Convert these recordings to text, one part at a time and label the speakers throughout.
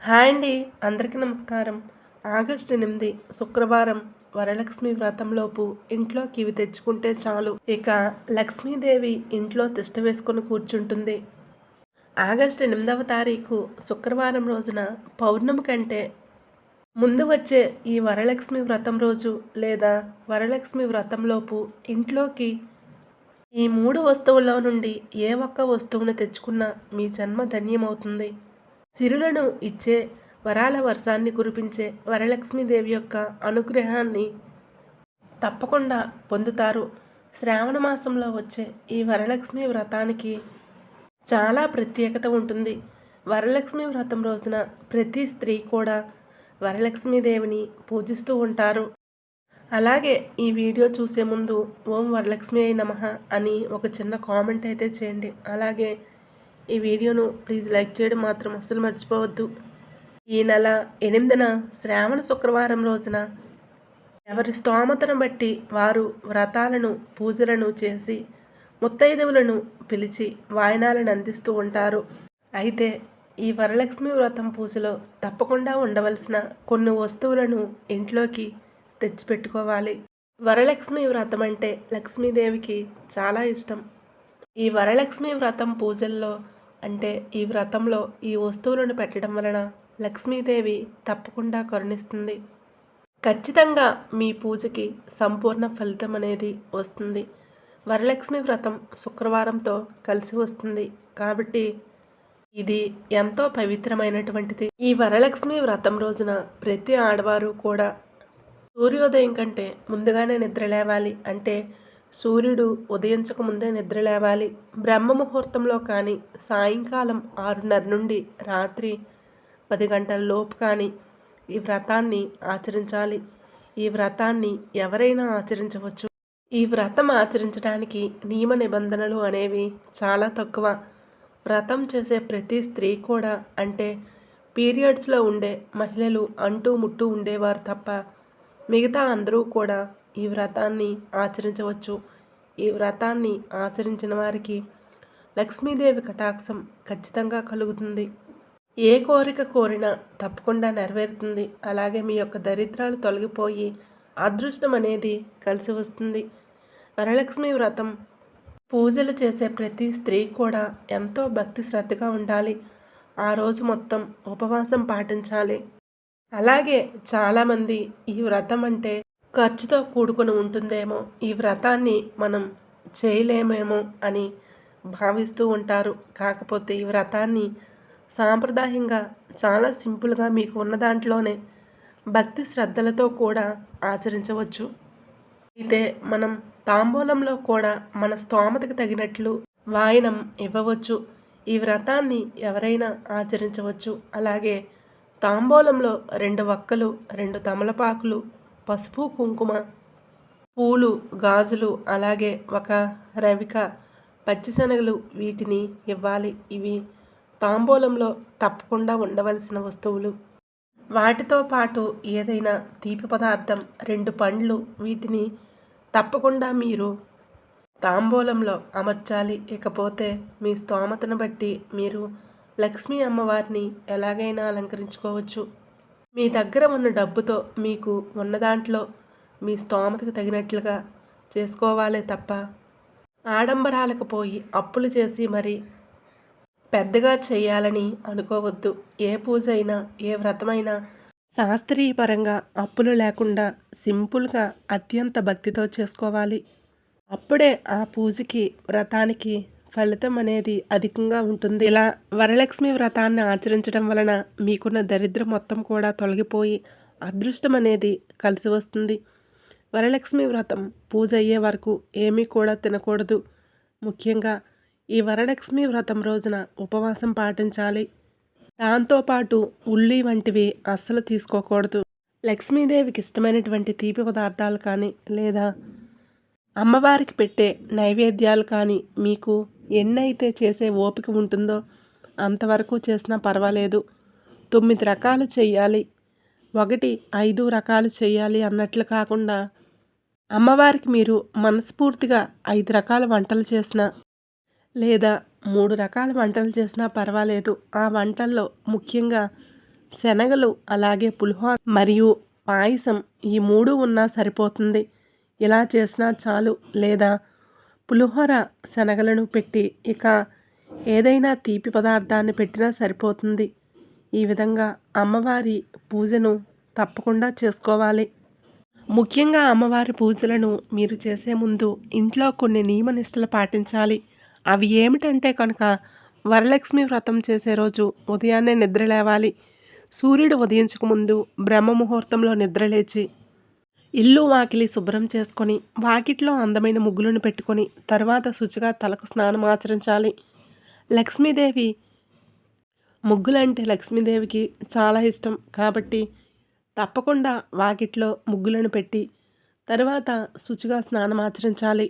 Speaker 1: Hi అండి. అందరికీ నమస్కారం. ఆగస్టు 8 శుక్రవారం వరలక్ష్మి వ్రతంలోపు ఇంట్లోకి ఇవి తెచ్చుకుంటే చాలు. ఇక లక్ష్మీదేవి ఇంట్లో తిష్ట వేసుకొని కూర్చుంటుంది. ఆగస్టు 8వ తారీఖు శుక్రవారం రోజున పౌర్ణమి కంటే ముందు వచ్చే ఈ వరలక్ష్మి వ్రతం రోజు లేదా వరలక్ష్మి వ్రతంలోపు ఇంట్లోకి ఈ 3 వస్తువుల్లో నుండి ఏ ఒక్క వస్తువును తెచ్చుకున్నా మీ జన్మ ధన్యమవుతుంది. సిరులను ఇచ్చే వరాల వర్షాన్ని కురిపించే వరలక్ష్మీదేవి యొక్క అనుగ్రహాన్ని తప్పకుండా పొందుతారు. శ్రావణ మాసంలో వచ్చే ఈ వరలక్ష్మి వ్రతానికి చాలా ప్రత్యేకత ఉంటుంది. వరలక్ష్మి వ్రతం రోజున ప్రతి స్త్రీ కూడా వరలక్ష్మీదేవిని పూజిస్తూ ఉంటారు. అలాగే ఈ వీడియో చూసే ముందు ఓం వరలక్ష్మి అయి నమః అని ఒక చిన్న కామెంట్ అయితే చేయండి. అలాగే ఈ వీడియోను ప్లీజ్ లైక్ చేయడం మాత్రం అస్సలు మర్చిపోవద్దు. ఈ నెల 8న శ్రావణ శుక్రవారం రోజున ఎవరి స్తోమతను బట్టి వారు వ్రతాలను పూజలను చేసి ముత్తైదువులను పిలిచి వాయనాలను అందిస్తూ ఉంటారు. అయితే ఈ వరలక్ష్మి వ్రతం పూజలో తప్పకుండా ఉండవలసిన కొన్ని వస్తువులను ఇంట్లోకి తెచ్చిపెట్టుకోవాలి. వరలక్ష్మి వ్రతం అంటే లక్ష్మీదేవికి చాలా ఇష్టం. ఈ వరలక్ష్మి వ్రతం పూజల్లో అంటే ఈ వ్రతంలో ఈ వస్తువులను పెట్టడం వలన లక్ష్మీదేవి తప్పకుండా కరుణిస్తుంది. ఖచ్చితంగా మీ పూజకి సంపూర్ణ ఫలితం అనేది వస్తుంది. వరలక్ష్మి వ్రతం శుక్రవారంతో కలిసి వస్తుంది కాబట్టి ఇది ఎంతో పవిత్రమైనటువంటిది. ఈ వరలక్ష్మి వ్రతం రోజున ప్రతి ఆడవారు కూడా సూర్యోదయం కంటే ముందుగానే నిద్ర లేవాలి. అంటే సూర్యుడు ఉదయించక ముందే నిద్ర లేవాలి. బ్రహ్మ ముహూర్తంలో కానీ సాయంకాలం 6:30 నుండి రాత్రి 10 గంటల లోపు కానీ ఈ వ్రతాన్ని ఆచరించాలి. ఈ వ్రతాన్ని ఎవరైనా ఆచరించవచ్చు. ఈ వ్రతం ఆచరించడానికి నియమ నిబంధనలు అనేవి చాలా తక్కువ. వ్రతం చేసే ప్రతి స్త్రీ కూడా అంటే పీరియడ్స్లో ఉండే మహిళలు అంటూ ముట్టూ ఉండేవారు తప్ప మిగతా అందరూ కూడా ఈ వ్రతాన్ని ఆచరించవచ్చు. ఈ వ్రతాన్ని ఆచరించిన వారికి లక్ష్మీదేవి కటాక్షం ఖచ్చితంగా కలుగుతుంది. ఏ కోరిక కోరినా తప్పకుండా నెరవేరుతుంది. అలాగే మీ యొక్క దరిద్రాలు తొలగిపోయి అదృష్టం అనేది కలిసి వస్తుంది. వరలక్ష్మి వ్రతం పూజలు చేసే ప్రతి స్త్రీ కూడా ఎంతో భక్తి శ్రద్ధగా ఉండాలి. ఆ రోజు మొత్తం ఉపవాసం పాటించాలి. అలాగే చాలామంది ఈ వ్రతం అంటే ఖర్చుతో కూడుకొని ఉంటుందేమో, ఈ వ్రతాన్ని మనం చేయలేమేమో అని భావిస్తూ ఉంటారు. కాకపోతే ఈ వ్రతాన్ని సాంప్రదాయంగా చాలా సింపుల్గా మీకు ఉన్న దాంట్లోనే భక్తి శ్రద్ధలతో కూడా ఆచరించవచ్చు. అయితే మనం తాంబూలంలో కూడా మన స్తోమతకు తగినట్లు వాయనం ఇవ్వవచ్చు. ఈ వ్రతాన్ని ఎవరైనా ఆచరించవచ్చు. అలాగే తాంబూలంలో 2 వక్కలు, 2 తమలపాకులు, పసుపు కుంకుమ, పూలు, గాజులు, అలాగే ఒక రవిక పచ్చిశనగలు వీటిని ఇవ్వాలి. ఇవి తాంబూలంలో తప్పకుండా ఉండవలసిన వస్తువులు. వాటితో పాటు ఏదైనా తీపి పదార్థం, 2 పండ్లు వీటిని తప్పకుండా మీరు తాంబూలంలో అమర్చాలి. ఇకపోతే మీ స్తోమతను బట్టి మీరు లక్ష్మీ అమ్మవారిని ఎలాగైనా అలంకరించుకోవచ్చు. మీ దగ్గర ఉన్న డబ్బుతో మీకు ఉన్న దాంట్లో మీ స్తోమతకు తగినట్లుగా చేసుకోవాలే తప్ప ఆడంబరాలకు పోయి అప్పులు చేసి మరి పెద్దగా చేయాలని అనుకోవద్దు. ఏ పూజ అయినా ఏ వ్రతమైనా శాస్త్రీయపరంగా అప్పులు లేకుండా సింపుల్గా అత్యంత భక్తితో చేసుకోవాలి. అప్పుడే ఆ పూజకి వ్రతానికి ఫలితం అనేది అధికంగా ఉంటుంది. ఇలా వరలక్ష్మి వ్రతాన్ని ఆచరించడం వలన మీకున్న దరిద్రం మొత్తం కూడా తొలగిపోయి అదృష్టం అనేది కలిసి వస్తుంది. వరలక్ష్మి వ్రతం పూజ అయ్యే వరకు ఏమీ కూడా తినకూడదు. ముఖ్యంగా ఈ వరలక్ష్మి వ్రతం రోజున ఉపవాసం పాటించాలి. దాంతోపాటు ఉల్లి వంటివి అస్సలు తీసుకోకూడదు. లక్ష్మీదేవికి ఇష్టమైనటువంటి తీపి పదార్థాలు కానీ లేదా అమ్మవారికి పెట్టే నైవేద్యాలు కానీ మీకు ఎన్నైతే చేసే ఓపిక ఉంటుందో అంతవరకు చేసినా పర్వాలేదు. 9 రకాలు చేయాలి, 5 రకాలు చేయాలి అన్నట్లు కాకుండా అమ్మవారికి మీరు మనస్ఫూర్తిగా 5 రకాల వంటలు చేసినా లేదా 3 రకాల వంటలు చేసినా పర్వాలేదు. ఆ వంటల్లో ముఖ్యంగా శనగలు, అలాగే పులిహోర మరియు పాయసం ఈ 3 ఉన్నా సరిపోతుంది. ఇలా చేసినా చాలు. లేదా పులిహోర, శనగలను పెట్టి ఇక ఏదైనా తీపి పదార్థాన్ని పెట్టినా సరిపోతుంది. ఈ విధంగా అమ్మవారి పూజను తప్పకుండా చేసుకోవాలి. ముఖ్యంగా అమ్మవారి పూజలను మీరు చేసే ముందు ఇంట్లో కొన్ని నియమ నిష్టలు పాటించాలి. అవి ఏమిటంటే కనుక వరలక్ష్మి వ్రతం చేసే రోజు ఉదయాన్నే నిద్ర లేవాలి. సూర్యుడు ఉదయించకముందు బ్రహ్మ ముహూర్తంలో నిద్రలేచి ఇల్లు వాకిలి శుభ్రం చేసుకొని వాకిట్లో అందమైన ముగ్గులను పెట్టుకొని తర్వాత శుచిగా తలకు స్నానం ఆచరించాలి. లక్ష్మీదేవి ముగ్గులంటే లక్ష్మీదేవికి చాలా ఇష్టం కాబట్టి తప్పకుండా వాకిట్లో ముగ్గులను పెట్టి తర్వాత శుచిగా స్నానం ఆచరించాలి.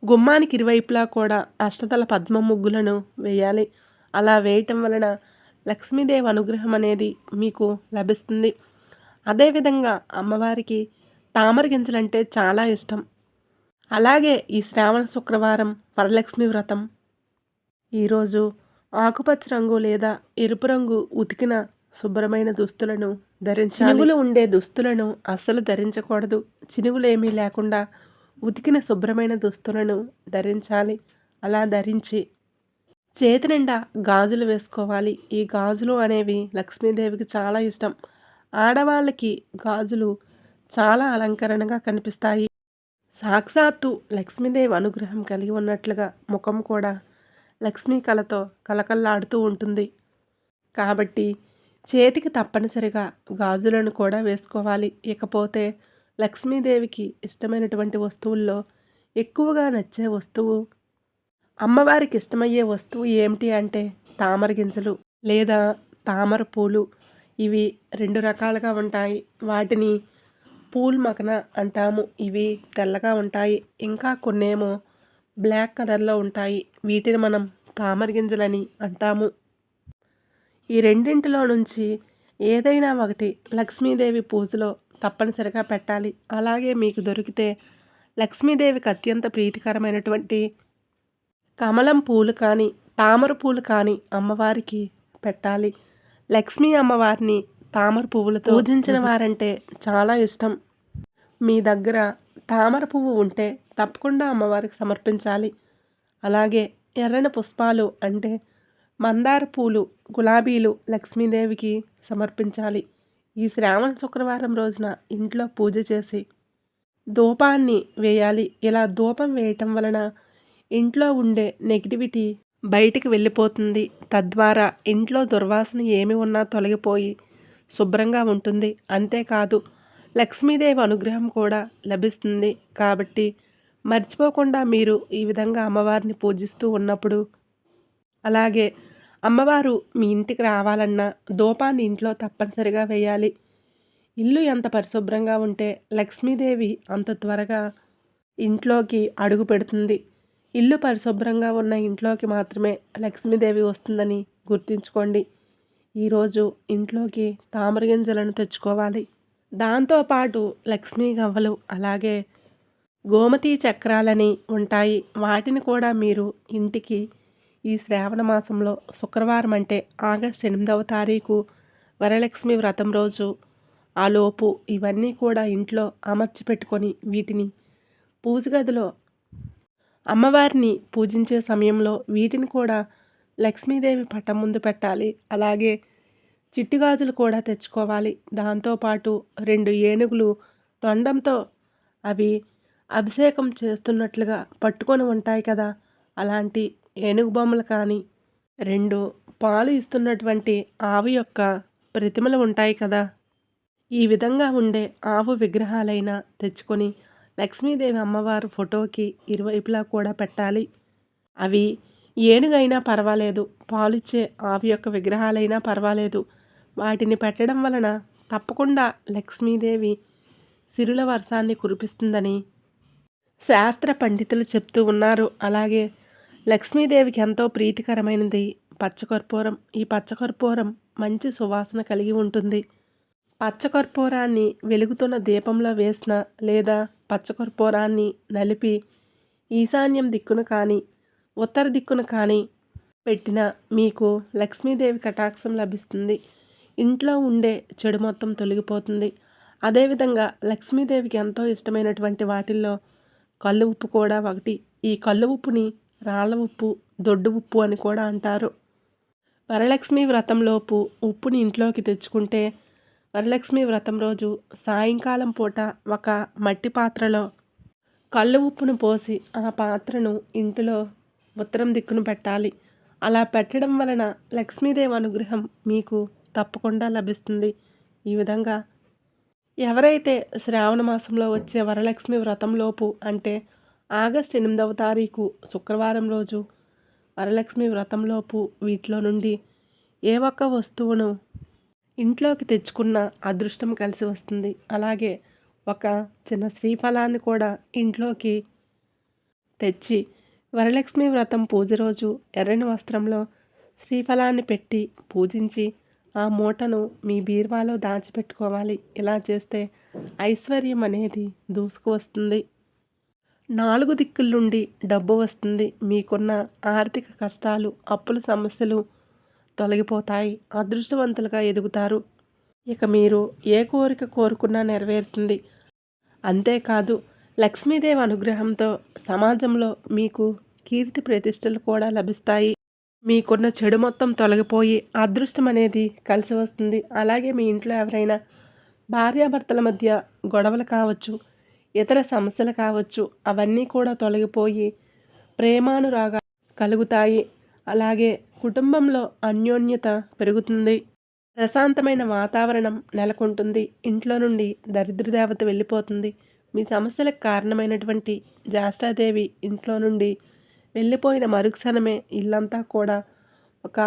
Speaker 1: గుమ్మానికి ఇరువైపులా కూడా అష్టదళ పద్మ ముగ్గులను వేయాలి. అలా వేయటం వలన లక్ష్మీదేవి అనుగ్రహం అనేది మీకు లభిస్తుంది. అదేవిధంగా అమ్మవారికి తామర గింజలంటే చాలా ఇష్టం. అలాగే ఈ శ్రావణ శుక్రవారం వరలక్ష్మి వ్రతం ఈరోజు ఆకుపచ్చ రంగు లేదా ఎరుపు రంగు ఉతికిన శుభ్రమైన దుస్తులను ధరించాలి. చినుగులు ఉండే దుస్తులను అస్సలు ధరించకూడదు. చినుగులు ఏమీ లేకుండా ఉతికిన శుభ్రమైన దుస్తులను ధరించాలి. అలా ధరించి చేతి నిండా గాజులు వేసుకోవాలి. ఈ గాజులు అనేవి లక్ష్మీదేవికి చాలా ఇష్టం. ఆడవాళ్ళకి గాజులు చాలా అలంకరణగా కనిపిస్తాయి. సాక్షాత్తు లక్ష్మీదేవి అనుగ్రహం కలిగి ఉన్నట్లుగా ముఖం కూడా లక్ష్మీ కళతో కలకల్లాడుతూ ఉంటుంది. కాబట్టి చేతికి తప్పనిసరిగా గాజులను కూడా వేసుకోవాలి. ఇకపోతే లక్ష్మీదేవికి ఇష్టమైనటువంటి వస్తువుల్లో ఎక్కువగా నచ్చే వస్తువు, అమ్మవారికి ఇష్టమయ్యే వస్తువు ఏమిటి అంటే తామర గింజలు లేదా తామర పూలు. ఇవి 2 రకాలుగా ఉంటాయి. వాటిని పూల్ మకన అంటాము. ఇవి తెల్లగా ఉంటాయి. ఇంకా కొన్నేమో బ్లాక్ కలర్లో ఉంటాయి. వీటిని మనం తామర గింజలని అంటాము. ఈ రెండింటిలో నుంచి ఏదైనా ఒకటి లక్ష్మీదేవి పూజలో తప్పనిసరిగా పెట్టాలి. అలాగే మీకు దొరికితే లక్ష్మీదేవికి అత్యంత ప్రీతికరమైనటువంటి కమలం పూలు కానీ తామర పూలు కానీ అమ్మవారికి పెట్టాలి. లక్ష్మీ అమ్మవారిని తామర పువ్వులతో పూజించిన వారంటే చాలా ఇష్టం. మీ దగ్గర తామర పువ్వు ఉంటే తప్పకుండా అమ్మవారికి సమర్పించాలి. అలాగే ఎర్రని పుష్పాలు అంటే మందార పూలు, గులాబీలు లక్ష్మీదేవికి సమర్పించాలి. ఈ శ్రావణ శుక్రవారం రోజున ఇంట్లో పూజ చేసి ధూపాన్ని వేయాలి. ఇలా ధూపం వేయటం వలన ఇంట్లో ఉండే నెగిటివిటీ బయటికి వెళ్ళిపోతుంది. తద్వారా ఇంట్లో దుర్వాసన ఏమి ఉన్నా తొలగిపోయి శుభ్రంగా ఉంటుంది. అంతేకాదు లక్ష్మీదేవి అనుగ్రహం కూడా లభిస్తుంది. కాబట్టి మర్చిపోకుండా మీరు ఈ విధంగా అమ్మవారిని పూజిస్తూ ఉన్నప్పుడు, అలాగే అమ్మవారు మీ ఇంటికి రావాలన్నా ధూపాన్ని ఇంట్లో తప్పనిసరిగా వేయాలి. ఇల్లు ఎంత పరిశుభ్రంగా ఉంటే లక్ష్మీదేవి అంత త్వరగా ఇంట్లోకి అడుగు పెడుతుంది. ఇల్లు పరిశుభ్రంగా ఉన్న ఇంట్లోకి మాత్రమే లక్ష్మీదేవి వస్తుందని గుర్తుంచుకోండి. ఈరోజు ఇంట్లోకి తామర గింజలను తెచ్చుకోవాలి. దాంతోపాటు లక్ష్మీ గవ్వలు, అలాగే గోమతి చక్రాలని ఉంటాయి. వాటిని కూడా మీరు ఇంటికి ఈ శ్రావణ మాసంలో శుక్రవారం అంటే ఆగస్టు 8వ తారీఖు వరలక్ష్మి వ్రతం రోజు ఆలోపు ఇవన్నీ కూడా ఇంట్లో అమర్చి పెట్టుకొని వీటిని పూజ గదిలో అమ్మవారిని పూజించే సమయంలో వీటిని కూడా లక్ష్మీదేవి పటం ముందు పెట్టాలి. అలాగే చిట్టి గాజులు కూడా తెచ్చుకోవాలి. దాంతోపాటు 2 ఏనుగులు తొండంతో అవి అభిషేకం చేస్తున్నట్లుగా పట్టుకొని ఉంటాయి కదా, అలాంటి ఏనుగు బొమ్మలు కానీ 2 పాలు ఇస్తున్నటువంటి ఆవు యొక్క ప్రతిమలు ఉంటాయి కదా, ఈ విధంగా ఉండే ఆవు విగ్రహాలైనా తెచ్చుకొని లక్ష్మీదేవి అమ్మవారు ఫోటోకి ఇరువైపులా కూడా పెట్టాలి. అవి ఏనుగైనా పర్వాలేదు, పాలిచ్చే ఆవు యొక్క విగ్రహాలైనా పర్వాలేదు. వాటిని పెట్టడం వలన తప్పకుండా లక్ష్మీదేవి సిరుల వర్షాన్ని కురిపిస్తుందని శాస్త్ర పండితులు చెప్తూ ఉన్నారు. అలాగే లక్ష్మీదేవికి ఎంతో ప్రీతికరమైనది పచ్చకర్పూరం. ఈ పచ్చకర్పూరం మంచి సువాసన కలిగి ఉంటుంది. పచ్చకర్పూరాన్ని వెలుగుతున్న దీపంలో వేసిన లేదా పచ్చకర్పూరాన్ని నలిపి ఈశాన్యం దిక్కున కానీ ఉత్తర దిక్కున కానీ పెట్టిన మీకు లక్ష్మీదేవి కటాక్షం లభిస్తుంది. ఇంట్లో ఉండే చెడు మొత్తం తొలగిపోతుంది. అదేవిధంగా లక్ష్మీదేవికి ఎంతో ఇష్టమైనటువంటి వాటిల్లో కల్లు ఉప్పు కూడా ఒకటి. ఈ కల్లు ఉప్పుని రాళ్ళ ఉప్పు, దొడ్డు ఉప్పు అని కూడా అంటారు. వరలక్ష్మి వ్రతంలోపు ఉప్పుని ఇంట్లోకి తెచ్చుకుంటే వరలక్ష్మి వ్రతం రోజు సాయంకాలం పూట ఒక మట్టి పాత్రలో కళ్ళు ఉప్పును పోసి ఆ పాత్రను ఇంటిలో ఉత్తరం దిక్కును పెట్టాలి. అలా పెట్టడం వలన లక్ష్మీదేవి అనుగ్రహం మీకు తప్పకుండా లభిస్తుంది. ఈ విధంగా ఎవరైతే శ్రావణ మాసంలో వచ్చే వరలక్ష్మి వ్రతంలోపు అంటే ఆగస్టు 8వ తారీఖు శుక్రవారం రోజు వరలక్ష్మి వ్రతంలోపు వీటిలో నుండి ఏ ఒక్క వస్తువును ఇంట్లోకి తెచ్చుకున్న అదృష్టం కలిసి వస్తుంది. అలాగే ఒక చిన్న శ్రీఫలాన్ని కూడా ఇంట్లోకి తెచ్చి వరలక్ష్మి వ్రతం పూజ రోజు ఎర్రని వస్త్రంలో శ్రీఫలాన్ని పెట్టి పూజించి ఆ మూటను మీ బీరువాలో దాచిపెట్టుకోవాలి. ఇలా చేస్తే ఐశ్వర్యం అనేది దూసుకు వస్తుంది. 4 దిక్కుల నుండి డబ్బు వస్తుంది. మీకున్న ఆర్థిక కష్టాలు, అప్పుల సమస్యలు తొలగిపోతాయి. అదృష్టవంతులుగా ఎదుగుతారు. ఇక మీరు ఏ కోరిక కోరుకున్నా నెరవేరుతుంది. అంతేకాదు లక్ష్మీదేవి అనుగ్రహంతో సమాజంలో మీకు కీర్తి ప్రతిష్టలు కూడా లభిస్తాయి. మీకున్న చెడు మొత్తం తొలగిపోయి అదృష్టం అనేది కలిసి వస్తుంది. అలాగే మీ ఇంట్లో ఎవరైనా భార్యాభర్తల మధ్య గొడవలు కావచ్చు, ఇతర సమస్యలు కావచ్చు, అవన్నీ కూడా తొలగిపోయి ప్రేమానురాగాలు కలుగుతాయి. అలాగే కుటుంబంలో అన్యోన్యత పెరుగుతుంది. ప్రశాంతమైన వాతావరణం నెలకొంటుంది. ఇంట్లో నుండి దరిద్ర దేవత వెళ్ళిపోతుంది. మీ సమస్యలకు కారణమైనటువంటి జ్యేష్ఠాదేవి ఇంట్లో నుండి వెళ్ళిపోయిన మరుక్షణమే ఇల్లంతా కూడా ఒక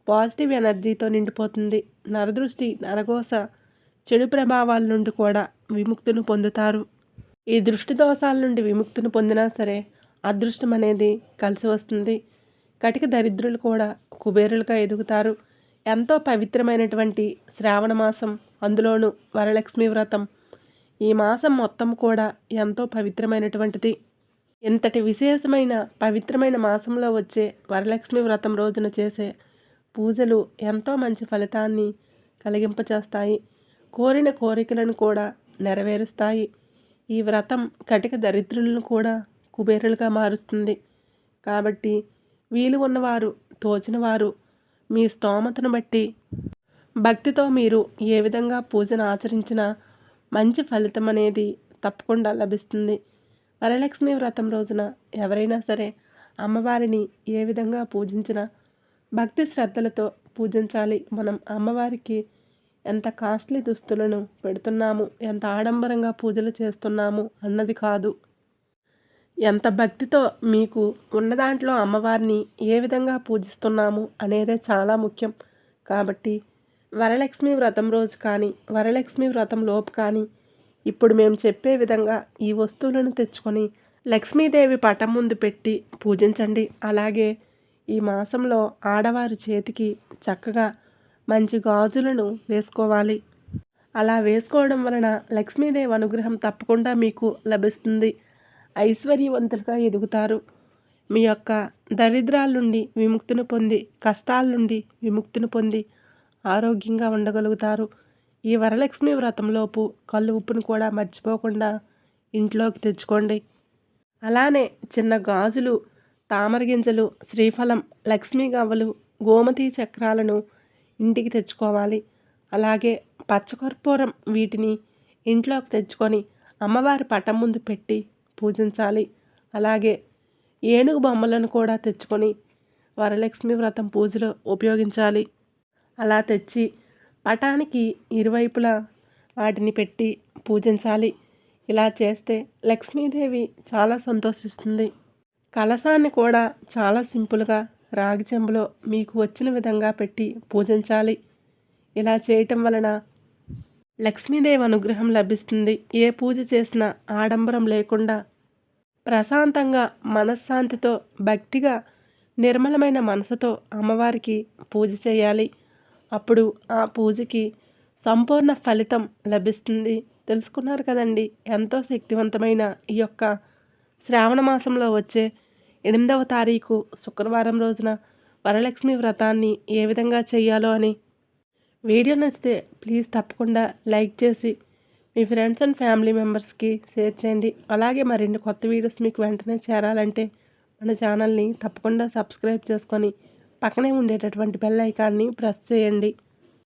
Speaker 1: పాజిటివ్ ఎనర్జీతో నిండిపోతుంది. నరదృష్టి, నరఘోష, చెడు ప్రభావాల నుండి కూడా విముక్తిని పొందుతారు. ఈ దృష్టి దోషాల నుండి విముక్తిని పొందినా సరే అదృష్టం అనేది కలిసి వస్తుంది. కటిక దరిద్రులు కూడా కుబేరులుగా ఎదుగుతారు. ఎంతో పవిత్రమైనటువంటి శ్రావణ మాసం, అందులోనూ వరలక్ష్మి వ్రతం. ఈ మాసం మొత్తం కూడా ఎంతో పవిత్రమైనటువంటిది. ఇంతటి విశేషమైన పవిత్రమైన మాసంలో వచ్చే వరలక్ష్మి వ్రతం రోజున చేసే పూజలు ఎంతో మంచి ఫలితాన్ని కలిగింపచేస్తాయి. కోరిన కోరికలను కూడా నెరవేరుస్తాయి. ఈ వ్రతం కటిక దరిద్రులను కూడా కుబేరులుగా మారుస్తుంది. కాబట్టి వీలు ఉన్నవారు, తోచిన వారు మీ స్తోమతను బట్టి భక్తితో మీరు ఏ విధంగా పూజను ఆచరించినా మంచి ఫలితం అనేది తప్పకుండా లభిస్తుంది. వరలక్ష్మి వ్రతం రోజున ఎవరైనా సరే అమ్మవారిని ఏ విధంగా పూజించినా భక్తి శ్రద్ధలతో పూజించాలి. మనం అమ్మవారికి ఎంత కాస్ట్లీ దుస్తులను పెడుతున్నాము, ఎంత ఆడంబరంగా పూజలు చేస్తున్నాము అన్నది కాదు, ఎంత భక్తితో మీకు ఉన్న దాంట్లో అమ్మవారిని ఏ విధంగా పూజిస్తున్నాము అనేదే చాలా ముఖ్యం. కాబట్టి వరలక్ష్మి వ్రతం రోజు కానీ, వరలక్ష్మి వ్రతం లోపు కానీ ఇప్పుడు మేము చెప్పే విధంగా ఈ వస్తువులను తెచ్చుకొని లక్ష్మీదేవి పటం ముందు పెట్టి పూజించండి. అలాగే ఈ మాసంలో ఆడవారి చేతికి చక్కగా మంచి గాజులను వేసుకోవాలి. అలా వేసుకోవడం వలన లక్ష్మీదేవి అనుగ్రహం తప్పకుండా మీకు లభిస్తుంది. ఐశ్వర్యవంతులుగా ఎదుగుతారు. మీ యొక్క దరిద్రాల నుండి విముక్తిని పొంది, కష్టాల నుండి విముక్తిని పొంది ఆరోగ్యంగా ఉండగలుగుతారు. ఈ వరలక్ష్మి వ్రతంలోపు కళ్ళు ఉప్పును కూడా మర్చిపోకుండా ఇంట్లోకి తెచ్చుకోండి. అలానే చిన్న గాజులు, తామర గింజలు, శ్రీఫలం, లక్ష్మీ గవ్వలు, గోమతి చక్రాలను ఇంటికి తెచ్చుకోవాలి. అలాగే పచ్చకర్పూరం, వీటిని ఇంట్లోకి తెచ్చుకొని అమ్మవారి పటం ముందు పెట్టి పూజించాలి. అలాగే ఏనుగు బొమ్మలను కూడా తెచ్చుకొని వరలక్ష్మి వ్రతం పూజలో ఉపయోగించాలి. అలా తెచ్చి పటానికి ఇరువైపులా వాటిని పెట్టి పూజించాలి. ఇలా చేస్తే లక్ష్మీదేవి చాలా సంతోషిస్తుంది. కలశాన్ని కూడా చాలా సింపుల్గా రాగి చెంబులో మీకు వచ్చిన విధంగా పెట్టి పూజించాలి. ఇలా చేయటం వలన లక్ష్మీదేవి అనుగ్రహం లభిస్తుంది. ఏ పూజ చేసినా ఆడంబరం లేకుండా ప్రశాంతంగా, మనశ్శాంతితో, భక్తిగా, నిర్మలమైన మనసుతో అమ్మవారికి పూజ చేయాలి. అప్పుడు ఆ పూజకి సంపూర్ణ ఫలితం లభిస్తుంది. తెలుసుకున్నారు కదండి, ఎంతో శక్తివంతమైన ఈ యొక్క శ్రావణ మాసంలో వచ్చే 8వ తారీఖు శుక్రవారం రోజున వరలక్ష్మి వ్రతాన్ని ఏ విధంగా చేయాలో అని. వీడియో నచ్చితే ప్లీజ్ తప్పకుండా లైక్ చేసి మీ ఫ్రెండ్స్ అండ్ ఫ్యామిలీ మెంబర్స్కి షేర్ చేయండి. అలాగే మరిన్ని కొత్త వీడియోస్ మీకు వెంటనే చేరాలంటే మన ఛానల్ని తప్పకుండా సబ్స్క్రైబ్ చేసుకొని పక్కనే ఉండేటటువంటి బెల్ ఐకాన్ని ప్రెస్ చేయండి.